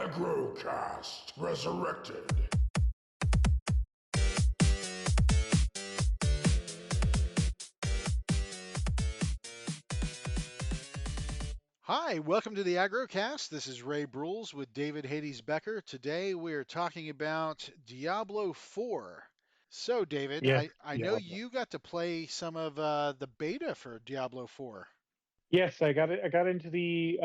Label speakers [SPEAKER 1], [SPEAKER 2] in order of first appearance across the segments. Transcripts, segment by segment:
[SPEAKER 1] AggroCast Resurrected.
[SPEAKER 2] Hi, welcome to the AggroCast. This is Ray Bruels with David Hades Becker. Today we are talking about Diablo IV. So, David,
[SPEAKER 3] Yeah,
[SPEAKER 2] I know
[SPEAKER 3] Diablo.
[SPEAKER 2] you got to play some of the beta for Diablo IV.
[SPEAKER 3] Yes, I got it. I got into the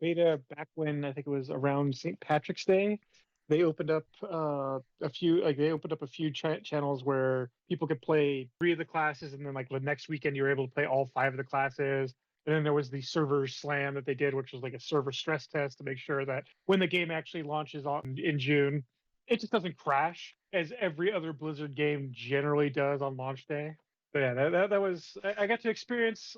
[SPEAKER 3] beta back when I think it was around St. Patrick's Day. They opened up a few channels where people could play 3 of the classes, and then like the next weekend you were able to play all 5 of the classes. And then there was the server slam that they did, which was like a server stress test to make sure that when the game actually launches in June, it just doesn't crash as every other Blizzard game generally does on launch day. But yeah, that was I got to experience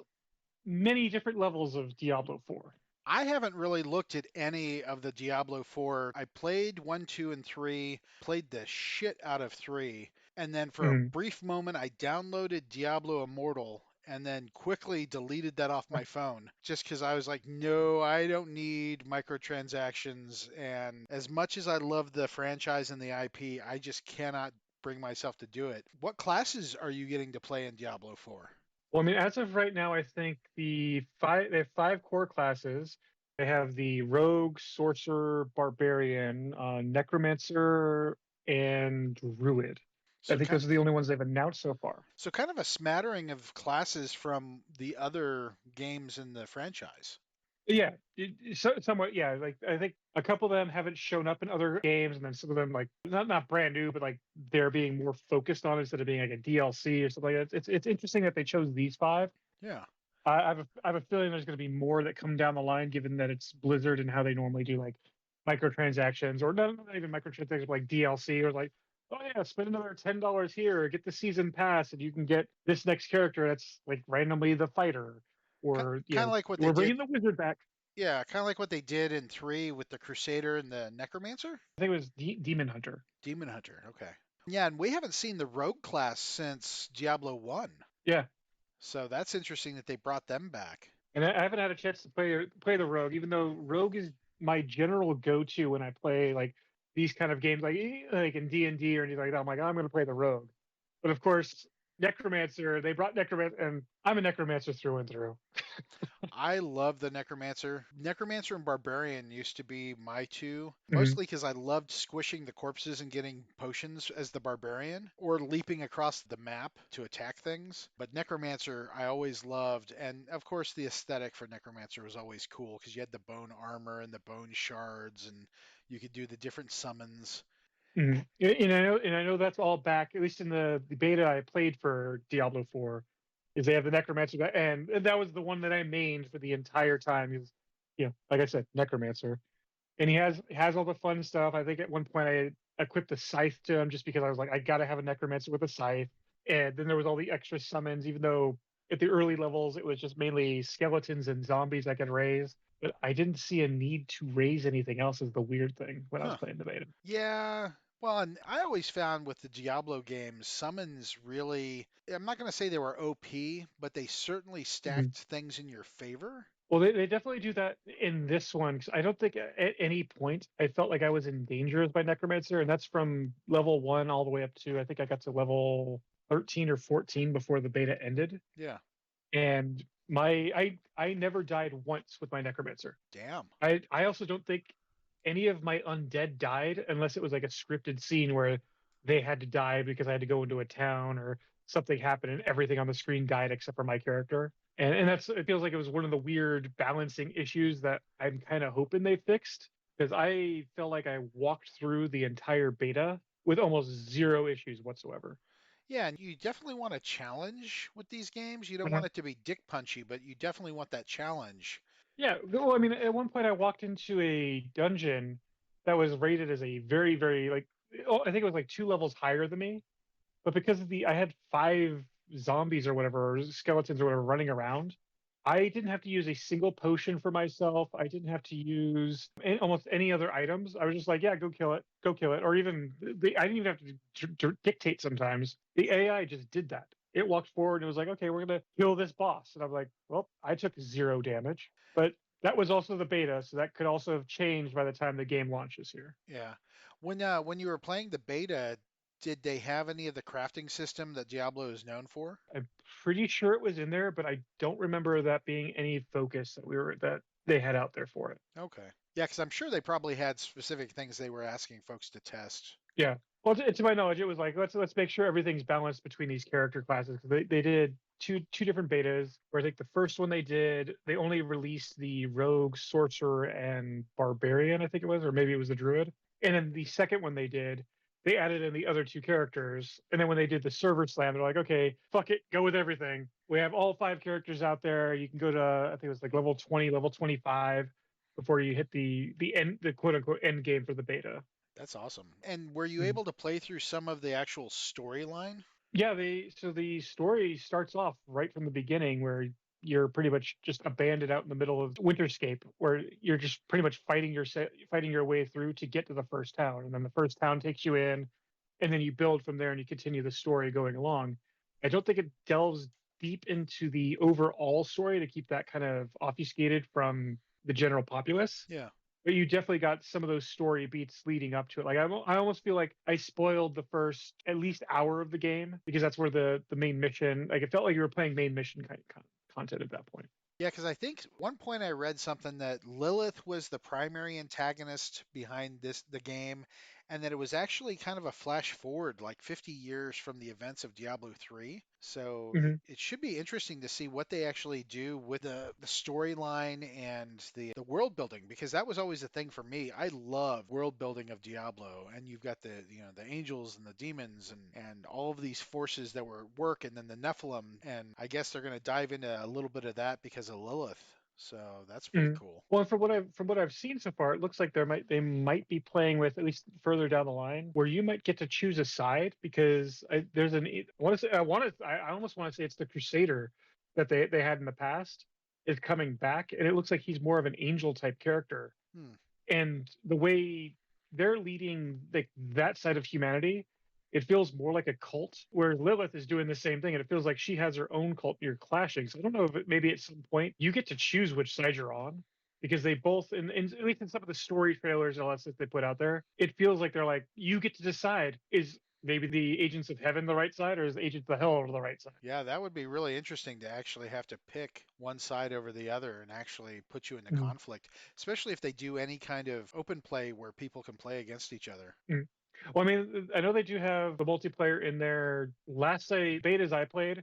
[SPEAKER 3] many different levels of Diablo 4.
[SPEAKER 2] I haven't really looked at any of the Diablo 4. I played 1, 2, and 3, played the shit out of 3, and then for a
[SPEAKER 3] Mhm.
[SPEAKER 2] brief moment I downloaded Diablo Immortal and then quickly deleted that off my phone just because I was like, no, I don't need microtransactions. And as much as I love the franchise and the IP, I just cannot bring myself to do it. What classes are you getting to play in Diablo 4?
[SPEAKER 3] Well, I mean, as of right now, I think they have 5 core classes. They have the Rogue, Sorcerer, Barbarian, Necromancer, and Druid. I
[SPEAKER 2] So,
[SPEAKER 3] think those are the only ones they've announced so far.
[SPEAKER 2] So kind of a smattering of classes from the other games in the franchise.
[SPEAKER 3] Yeah, somewhat. Yeah, like I think a couple of them haven't shown up in other games, and then some of them like not brand new, but like they're being more focused on instead of being like a DLC or something like that. It's interesting that they chose these 5.
[SPEAKER 2] Yeah.
[SPEAKER 3] I have a feeling there's going to be more that come down the line, given that it's Blizzard and how they normally do like microtransactions, or not even microtransactions, but like DLC, or like, oh yeah, spend another $10 here, or get the season pass, and you can get this next character that's like randomly the fighter, or
[SPEAKER 2] Kind of like what they
[SPEAKER 3] we're
[SPEAKER 2] did.
[SPEAKER 3] bringing the wizard back.
[SPEAKER 2] Yeah, kind of like what they did in 3 with the Crusader and the Necromancer?
[SPEAKER 3] I think it was Demon Hunter.
[SPEAKER 2] Demon Hunter. Okay. Yeah, and we haven't seen the Rogue class since Diablo 1.
[SPEAKER 3] Yeah,
[SPEAKER 2] So that's interesting that they brought them back.
[SPEAKER 3] and I haven't had a chance to play the rogue, even though rogue is my general go-to when I play like these kind of games, like in D&D or anything like that. I'm like, oh, I'm going to play the rogue, but of course, necromancer. They brought necromancer, and I'm a necromancer through and through.
[SPEAKER 2] I love the Necromancer. Necromancer and Barbarian used to be my two,
[SPEAKER 3] Mhm.
[SPEAKER 2] mostly because I loved squishing the corpses and getting potions as the Barbarian, or leaping across the map to attack things. But Necromancer I always loved, and of course the aesthetic for Necromancer was always cool because you had the bone armor and the bone shards, and you could do the different summons.
[SPEAKER 3] Mhm. And I know that's all back, at least in the beta I played for Diablo 4, is they have the necromancer, and that was the one that I mained for the entire time. Is, like I said, necromancer. And he has all the fun stuff. I think at one point I equipped a scythe to him just because I was like, I gotta have a necromancer with a scythe. And then there was all the extra summons, even though at the early levels it was just mainly skeletons and zombies I could raise. But I didn't see a need to raise anything else as the weird thing when I was
[SPEAKER 2] Huh.
[SPEAKER 3] playing the beta.
[SPEAKER 2] Yeah. Well, and I always found with the Diablo games, summons really, I'm not going to say they were OP, but they certainly
[SPEAKER 3] Mhm.
[SPEAKER 2] stacked things in your favor.
[SPEAKER 3] Well, they definitely do that in this one, 'cause I don't think at any point I felt like I was in danger as my necromancer, and that's from level 1 all the way up to, I think I got to level 13 or 14 before the beta ended.
[SPEAKER 2] Yeah.
[SPEAKER 3] And I never died once with my necromancer.
[SPEAKER 2] Damn.
[SPEAKER 3] I also don't think any of my undead died unless it was like a scripted scene where they had to die because I had to go into a town or something happened and everything on the screen died except for my character. And that's, it feels like it was one of the weird balancing issues that I'm kind of hoping they fixed, because I felt like I walked through the entire beta with almost zero issues whatsoever.
[SPEAKER 2] Yeah, and you definitely want a challenge with these games. You don't want it to be dick punchy, but you definitely want that challenge.
[SPEAKER 3] Yeah, well, I mean, at one point I walked into a dungeon that was rated as a very, very like, oh, I think it was like 2 levels higher than me, but because of I had 5 zombies or whatever, or skeletons or whatever running around, I didn't have to use a single potion for myself. I didn't have to use almost any other items. I was just like, yeah, go kill it, or even I didn't even have to dictate. Sometimes the AI just did that. It walked forward and it was like, okay, we're gonna kill this boss, and I'm like, well, I took 0 damage, but That was also the beta, so that could also have changed by the time the game launches here.
[SPEAKER 2] Yeah. When you were playing the beta, did they have any of the crafting system that Diablo is known for?
[SPEAKER 3] I'm pretty sure it was in there, but I don't remember that being any focus that they had out there for it.
[SPEAKER 2] Okay. Yeah, because I'm sure they probably had specific things they were asking folks to test.
[SPEAKER 3] Yeah. Well, to my knowledge, it was like let's make sure everything's balanced between these character classes because they did two different betas. Where I think the first one they did, they only released the rogue, sorcerer, and barbarian. I think it was, or maybe it was the druid. And then the second one they did, they added in the other two characters. And then when they did the server slam, they're like, okay, fuck it, go with everything. We have all 5 characters out there. You can go to I think it was like level 20, level 25 before you hit the quote unquote end game for the beta.
[SPEAKER 2] That's awesome. And were you
[SPEAKER 3] Mhm.
[SPEAKER 2] able to play through some of the actual storyline?
[SPEAKER 3] Yeah, so the story starts off right from the beginning where you're pretty much just abandoned out in the middle of Winterscape, where you're just pretty much fighting your way through to get to the first town, and then the first town takes you in, and then you build from there and you continue the story going along. I don't think it delves deep into the overall story to keep that kind of obfuscated from the general populace,
[SPEAKER 2] Yeah.
[SPEAKER 3] but you definitely got some of those story beats leading up to it. Like I almost feel like I spoiled the first at least hour of the game because that's where the main mission. Like it felt like you were playing main mission kind of content at that point.
[SPEAKER 2] Yeah, because I think one point I read something that Lilith was the primary antagonist behind the game, and that it was actually kind of a flash forward, like 50 years from the events of Diablo 3. So
[SPEAKER 3] Hmm.
[SPEAKER 2] it should be interesting to see what they actually do with the storyline and the world building, because that was always the thing for me. I love world building of Diablo, and you've got the angels and the demons and all of these forces that were at work, and then the Nephilim, and I guess they're going to dive into a little bit of that because of Lilith. So that's pretty
[SPEAKER 3] Hmm.
[SPEAKER 2] cool.
[SPEAKER 3] Well, from what I've seen so far, it looks like they might be playing with at least further down the line where you might get to choose a side because there's an I want to say I almost want to say it's the Crusader that they had in the past is coming back, and it looks like he's more of an angel type character,
[SPEAKER 2] Hmm.
[SPEAKER 3] and the way they're leading like that side of humanity, it feels more like a cult where Lilith is doing the same thing, and it feels like she has her own cult. You're clashing, so I don't know if maybe at some point you get to choose which side you're on because they both, at least in some of the story trailers and all that stuff they put out there, it feels like they're like you get to decide is maybe the agents of heaven the right side or is the agents of hell over the right side.
[SPEAKER 2] Yeah, that would be really interesting to actually have to pick one side over the other and actually put you into
[SPEAKER 3] Mm.
[SPEAKER 2] conflict, especially if they do any kind of open play where people can play against each other.
[SPEAKER 3] Mm. Well, I mean, I know they do have the multiplayer in their last say betas I played.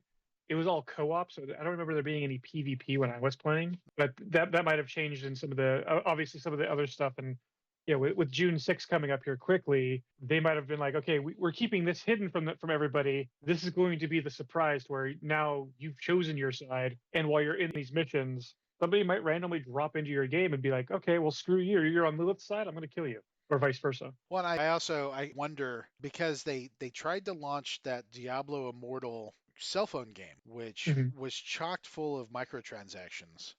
[SPEAKER 3] It was all co-op, so I don't remember there being any PvP when I was playing. But that might have changed in some of the obviously some of the other stuff. And yeah, with June 6th coming up here quickly, they might have been like, okay, we're keeping this hidden from everybody. This is going to be the surprise where now you've chosen your side, and while you're in these missions, somebody might randomly drop into your game and be like, okay, well, screw you. You're on Lilith's side. I'm going to kill you, or vice versa.
[SPEAKER 2] Well, and I wonder because they tried to launch that Diablo Immortal cell phone game, which
[SPEAKER 3] Mhm.
[SPEAKER 2] was chocked full of microtransactions.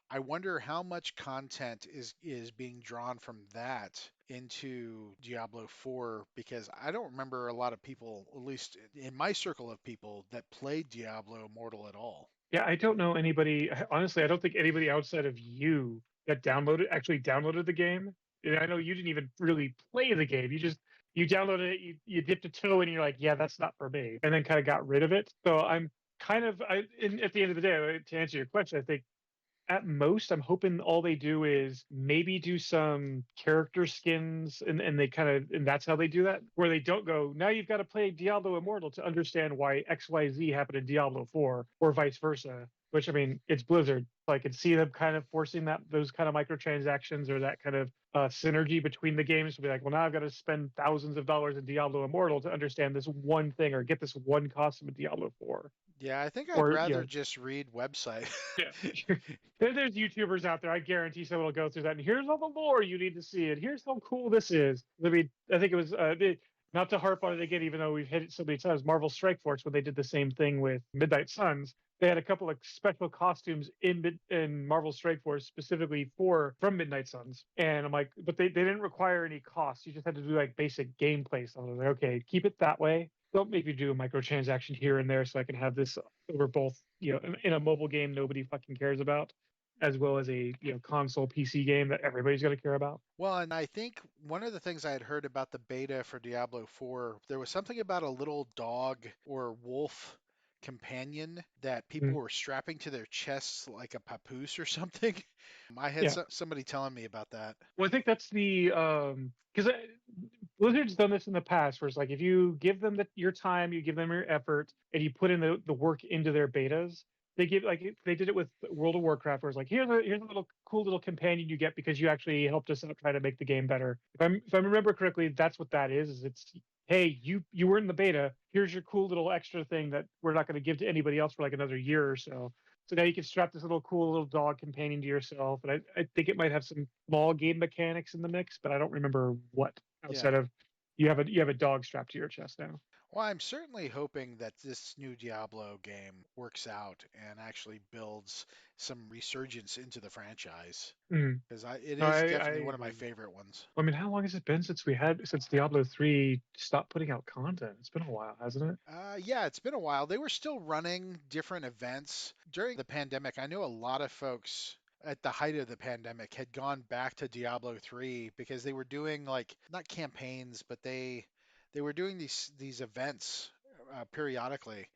[SPEAKER 2] I wonder how much content is being drawn from that into Diablo 4 because I don't remember a lot of people, at least in my circle of people, that played Diablo Immortal at all.
[SPEAKER 3] Yeah, I don't know anybody. Honestly, I don't think anybody outside of you that actually downloaded the game. And I know you didn't even really play the game. You downloaded it, you dipped a toe in, and you're like, yeah, that's not for me, and then kind of got rid of it. So I'm kind of at the end of the day, to answer your question, I think at most I'm hoping all they do is maybe do some character skins and they kind of and that's how they do that where they don't go now you've got to play Diablo Immortal to understand why XYZ happened in Diablo 4 or vice versa, which I mean it's Blizzard, so I could see them kind of forcing those kind of microtransactions or that kind of synergy between the games to be like, well, now I've got to spend thousands of dollars in Diablo Immortal to understand this one thing or get this one costume in Diablo 4
[SPEAKER 2] Yeah, I think I'd
[SPEAKER 3] or
[SPEAKER 2] rather just read website.
[SPEAKER 3] yeah. There's YouTubers out there. I guarantee someone will go through that. And here's all the lore you need to see it. Here's how cool this is. I mean, I think it was not to harp on it again, even though we've hit it so many times. Marvel Strike Force, when they did the same thing with Midnight Suns, they had a couple of special costumes in Marvel Strike Force specifically for from Midnight Suns. And I'm like, but they didn't require any cost. You just had to do like basic gameplay stuff. I was like, okay, keep it that way. Don't make me do a microtransaction here and there so I can have this over both, in a mobile game nobody fucking cares about. as well as a console PC game that everybody's going to care about.
[SPEAKER 2] Well, and I think one of the things I had heard about the beta for Diablo 4, there was something about a little dog or wolf companion that people
[SPEAKER 3] Mm.
[SPEAKER 2] were strapping to their chests like a papoose or something. I had
[SPEAKER 3] Yeah.
[SPEAKER 2] somebody telling me about that.
[SPEAKER 3] Well, I think that's the because Blizzard's done this in the past, where it's like if you give them your time, you give them your effort, and you put in the work into their betas, they give like they did it with World of Warcraft, where it's like here's a little cool little companion you get because you actually helped us out try to make the game better. If I remember correctly, that's what that is. Is it's hey you were in the beta, here's your cool little extra thing that we're not going to give to anybody else for like another year or so. So now you can strap this little cool little dog companion to yourself. And I think it might have some small game mechanics in the mix, but I don't remember what
[SPEAKER 2] Yeah.
[SPEAKER 3] outside of you have a dog strapped to your chest now.
[SPEAKER 2] Well, I'm certainly hoping that this new Diablo game works out and actually builds some resurgence into the franchise
[SPEAKER 3] Mm.
[SPEAKER 2] because it
[SPEAKER 3] No,
[SPEAKER 2] is
[SPEAKER 3] I
[SPEAKER 2] definitely one of my
[SPEAKER 3] agree.
[SPEAKER 2] favorite ones.
[SPEAKER 3] I mean, how long has it been since Diablo 3 stopped putting out content? It's been a while, hasn't it?
[SPEAKER 2] Yeah, it's been a while. They were still running different events during the pandemic. I know a lot of folks at the height of the pandemic had gone back to Diablo 3 because they were doing like not campaigns, but they were doing these events periodically.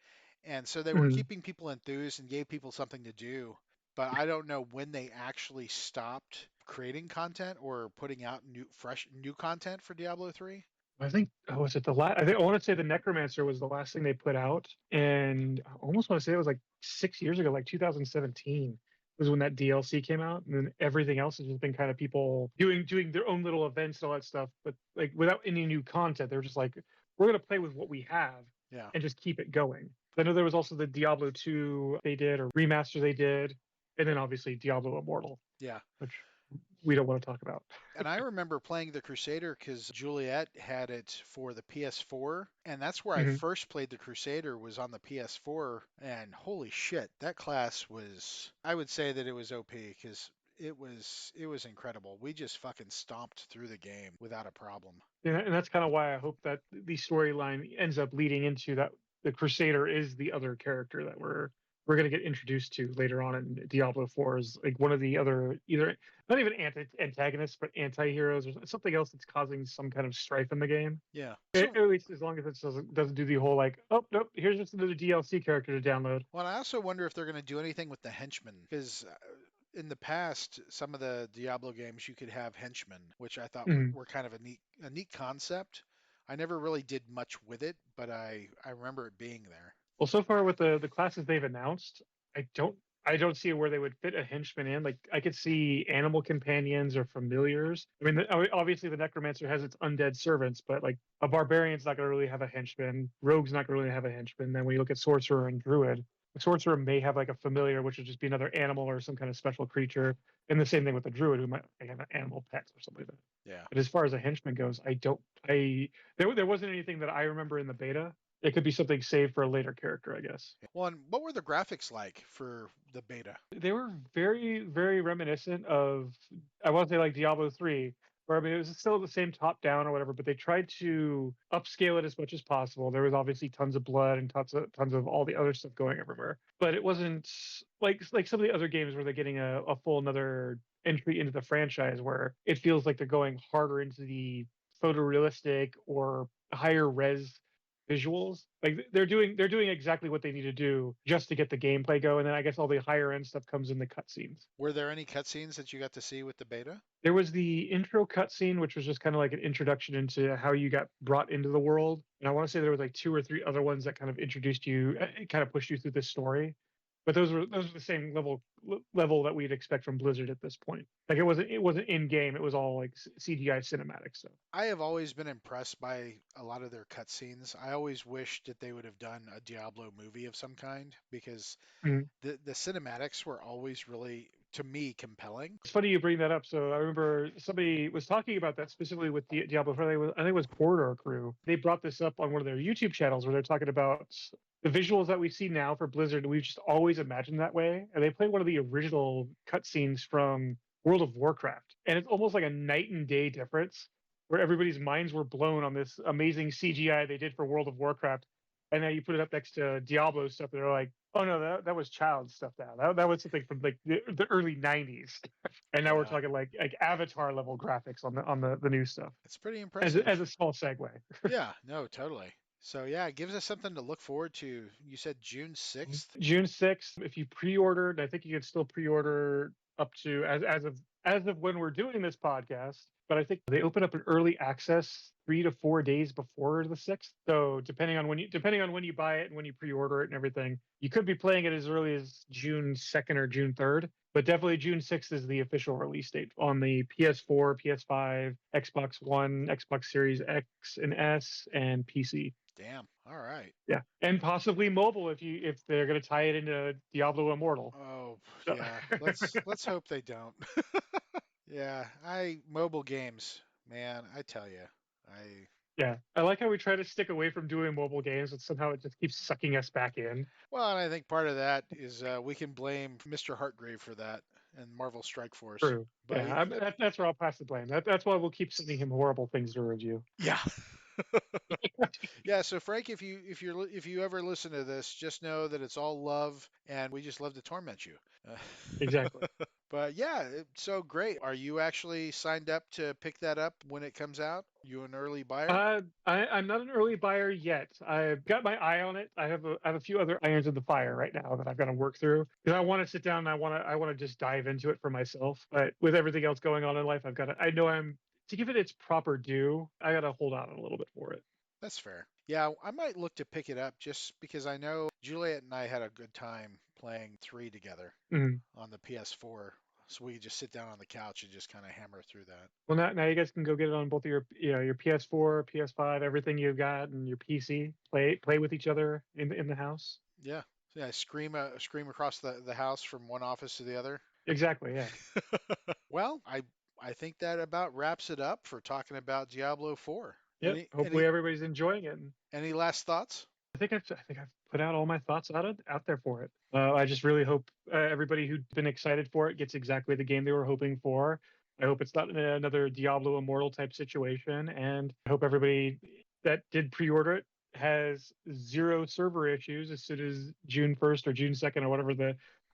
[SPEAKER 2] And so they were
[SPEAKER 3] Mm.
[SPEAKER 2] keeping people enthused and gave people something to do. But I don't know when they actually stopped creating content or putting out fresh new content for Diablo 3.
[SPEAKER 3] I think was it the last? I think I want to say the Necromancer was the last thing they put out, and I almost want to say it was like 6 years ago, like 2017 was when that DLC came out, and then everything else has just been kind of people doing their own little events and all that stuff, but like without any new content. They're just like, we're gonna play with what we have
[SPEAKER 2] Yeah.
[SPEAKER 3] and just keep it going. I know there was also the Diablo 2 they did or remaster they did, and then obviously Diablo Immortal,
[SPEAKER 2] Yeah.
[SPEAKER 3] which we don't want to talk about.
[SPEAKER 2] And I remember playing the Crusader because Juliet had it for the PS4, and that's where I
[SPEAKER 3] Hmm.
[SPEAKER 2] first played the Crusader was on the PS4. And holy shit, that class was, I would say that it was OP because it was incredible. We just fucking stomped through the game without a problem.
[SPEAKER 3] And that's kind of why I hope that the storyline ends up leading into that the Crusader is the other character that we're going to get introduced to later on in Diablo 4 is like one of the other either not even antagonists but anti-heroes or something else that's causing some kind of strife in the game.
[SPEAKER 2] Yeah. So,
[SPEAKER 3] At least as long as it doesn't do the whole like, oh nope, here's just another DLC character to download.
[SPEAKER 2] well, I also wonder if they're going to do anything with the henchmen because in the past, some of the Diablo games you could have henchmen, which I thought
[SPEAKER 3] Mhm.
[SPEAKER 2] were kind of a neat concept. I never really did much with it, but I remember it being there.
[SPEAKER 3] Well, so far with the classes they've announced, I don't I don't see where they would fit a henchman in. Like I could see animal companions or familiars. I mean, obviously the necromancer has its undead servants, but like a barbarian's not going to really have a henchman. Rogue's not going to really have a henchman. Then when you look at sorcerer and druid, the sorcerer may have like a familiar, which would just be another animal or some kind of special creature. And the same thing with the druid, who might have an animal pet or something like that.
[SPEAKER 2] Yeah.
[SPEAKER 3] But as far as a henchman goes, I don't. There wasn't anything that I remember in the beta. It could be something saved for a later character, I guess.
[SPEAKER 2] Well, and what were the graphics like for the beta?
[SPEAKER 3] They were very, very reminiscent of, I want to say like Diablo 3, where I mean, it was still the same top down or whatever, but they tried to upscale it as much as possible. There was obviously tons of blood and tons of all the other stuff going everywhere, but it wasn't like some of the other games where they're getting a full another entry into the franchise where it feels like they're going harder into the photorealistic or higher res visuals. Like they're doing exactly what they need to do just to get the gameplay go, and then I guess all the higher end stuff comes in the cutscenes.
[SPEAKER 2] Were there any cutscenes that you got to see with the beta?
[SPEAKER 3] There was the intro cutscene, which was just kind of like an introduction into how you got brought into the world, and I want to say there was like two or three other ones that kind of introduced you, it kind of pushed you through this story. But those were the same level that we'd expect from Blizzard at this point. Like it wasn't in game; it was all like CGI cinematic stuff.
[SPEAKER 2] I have always been impressed by a lot of their cutscenes. I always wished that they would have done a Diablo movie of some kind because
[SPEAKER 3] Mhm.
[SPEAKER 2] the cinematics were always really, to me, compelling.
[SPEAKER 3] It's funny you bring that up. So I remember somebody was talking about that specifically with Diablo 4. I think it was Corridor Crew. They brought this up on one of their YouTube channels where they're talking about the visuals that we see now for Blizzard. We've just always imagined that way. And they played one of the original cutscenes from World of Warcraft. And it's almost like a night and day difference where everybody's minds were blown on this amazing CGI they did for World of Warcraft. And now you put it up next to Diablo stuff. And they're like, Oh no, that was child stuff now. That was something from like the early '90s, and now we're
[SPEAKER 2] Yeah,
[SPEAKER 3] talking like Avatar level graphics on the new stuff.
[SPEAKER 2] it's pretty
[SPEAKER 3] As
[SPEAKER 2] impressive.
[SPEAKER 3] a small segue.
[SPEAKER 2] Yeah, no, totally. So yeah, it gives us something to look forward to. You said June 6th?
[SPEAKER 3] June 6th, if you pre-ordered, I think you can still pre-order up to as of when we're doing this podcast, but I think they open up an early access 3 to 4 days before the 6th. So depending on when you buy it and when you pre-order it and everything, you could be playing it as early as June 2nd or June 3rd. But definitely June 6th is the official release date on the PS4, PS5, Xbox One, Xbox Series X and S, and PC.
[SPEAKER 2] Damn. All right.
[SPEAKER 3] Yeah, and possibly mobile if they're going to tie it into Diablo Immortal.
[SPEAKER 2] Oh,
[SPEAKER 3] So,
[SPEAKER 2] yeah. Let's hope they don't. Yeah, I mobile games, man, I tell you. I
[SPEAKER 3] yeah, I like how we try to stick away from doing mobile games, but somehow it just keeps sucking us back in.
[SPEAKER 2] Well, and I think part of that is we can blame Mr. Hartgrave for that and Marvel Strike Force.
[SPEAKER 3] True.
[SPEAKER 2] But
[SPEAKER 3] Yeah, that's where I'll pass the blame. That's why we'll keep sending him horrible things to review.
[SPEAKER 2] yeah. Yeah, so Frank, if you ever listen to this, just know that it's all love and we just love to torment you.
[SPEAKER 3] Exactly.
[SPEAKER 2] But yeah, it's so great. Are you actually signed up to pick that up when it comes out? You an early buyer?
[SPEAKER 3] I'm not an early buyer yet. I've got my eye on it. I have a few other irons in the fire right now that I've got to work through because I want to sit down and I want to just dive into it for myself. But with everything else going on in life, I know I'm to give it its proper due. I got to hold on a little bit for it.
[SPEAKER 2] That's fair. Yeah, I might look to pick it up just because I know Juliet and I had a good time playing 3 together
[SPEAKER 3] Mhm.
[SPEAKER 2] on the PS4. So we could just sit down on the couch and just kind of hammer through that.
[SPEAKER 3] Well, now you guys can go get it on both of your PS4, PS5, everything you've got, and your PC. Play with each other in the house.
[SPEAKER 2] Yeah. Yeah, scream across the house from one office to the other.
[SPEAKER 3] Exactly. Yeah.
[SPEAKER 2] Well, I think that about wraps it up for talking about Diablo 4.
[SPEAKER 3] Yep. Hopefully everybody's enjoying it. And
[SPEAKER 2] Any last thoughts?
[SPEAKER 3] I think I've put out all my thoughts out there for it. I just really hope everybody who's been excited for it gets exactly the game they were hoping for. I hope it's not another Diablo Immortal type situation, and I hope everybody that did pre-order it has zero server issues as soon as June 1st or June 2nd or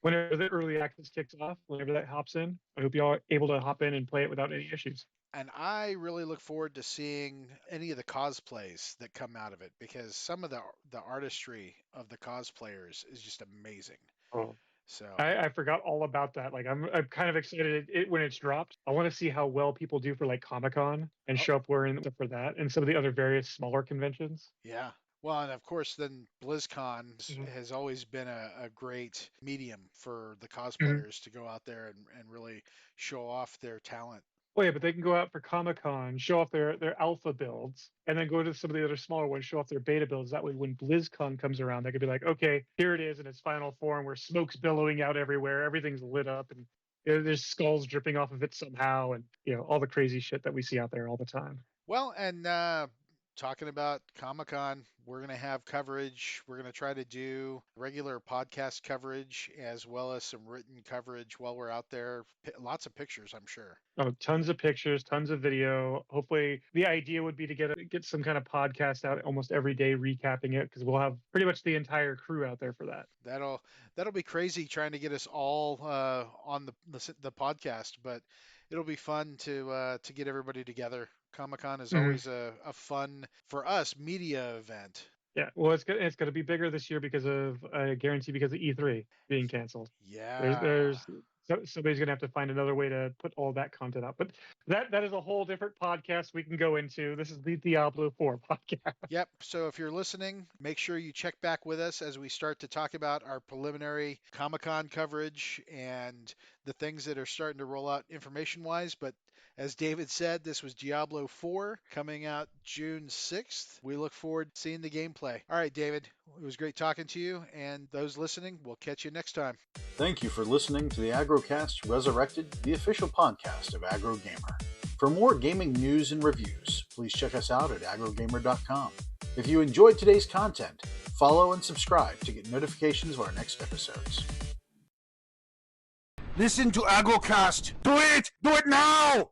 [SPEAKER 3] whenever the early access kicks off, whenever that hops in. I hope you're all able to hop in and play it without any issues.
[SPEAKER 2] And I really look forward to seeing any of the cosplays that come out of it because some of the artistry of the cosplayers is just amazing.
[SPEAKER 3] Oh,
[SPEAKER 2] So,
[SPEAKER 3] I forgot all about that. Like I'm kind of excited when it's dropped. I want to see how well people do for like Comic-Con and
[SPEAKER 2] oh,
[SPEAKER 3] show up wearing stuff for that and some of the other various smaller conventions.
[SPEAKER 2] yeah. Well, and of course, then BlizzCon
[SPEAKER 3] Mhm.
[SPEAKER 2] has always been a great medium for the
[SPEAKER 3] Mhm.
[SPEAKER 2] cosplayers to go out there and really show off their talent.
[SPEAKER 3] Oh yeah, but they can go out for Comic-Con, show off their alpha builds, and then go to some of the other smaller ones, show off their beta builds. That way, when BlizzCon comes around, they could be like, okay, here it is in its final form, where smoke's billowing out everywhere, everything's lit up, and there's skulls dripping off of it somehow, and all the crazy shit that we see out there all the time.
[SPEAKER 2] Well, and talking about Comic Con, we're going to have coverage. We're going to try to do regular podcast coverage as well as some written coverage while we're out there. Lots of pictures, I'm sure.
[SPEAKER 3] Oh, tons of pictures, tons of video. Hopefully, the idea would be to get some kind of podcast out almost every day, recapping it, because we'll have pretty much the entire crew out there for that.
[SPEAKER 2] That'll be crazy trying to get us all on the podcast, but it'll be fun to get everybody together. Comic Con is
[SPEAKER 3] Mhm.
[SPEAKER 2] always a fun for us media event.
[SPEAKER 3] Yeah, well, it's going to be bigger this year because of I guarantee because of E3 being canceled. There's
[SPEAKER 2] Yeah.
[SPEAKER 3] there's somebody's going to have to find another way to put all that content out. But that is a whole different podcast we can go into. This is the Diablo 4 podcast.
[SPEAKER 2] Yep. So if you're listening, make sure you check back with us as we start to talk about our preliminary Comic Con coverage and the things that are starting to roll out information wise. But as David said, this was Diablo 4 coming out June 6th. We look forward to seeing the gameplay. All right, David, it was great talking to you. And those listening, we'll catch you next time.
[SPEAKER 1] Thank you for listening to the AggroCast Resurrected, the official podcast of AggroGamer. For more gaming news and reviews, please check us out at AggroGamer.com. If you enjoyed today's content, follow and subscribe to get notifications of our next episodes.
[SPEAKER 4] Listen to AggroCast. Do it! Do it now!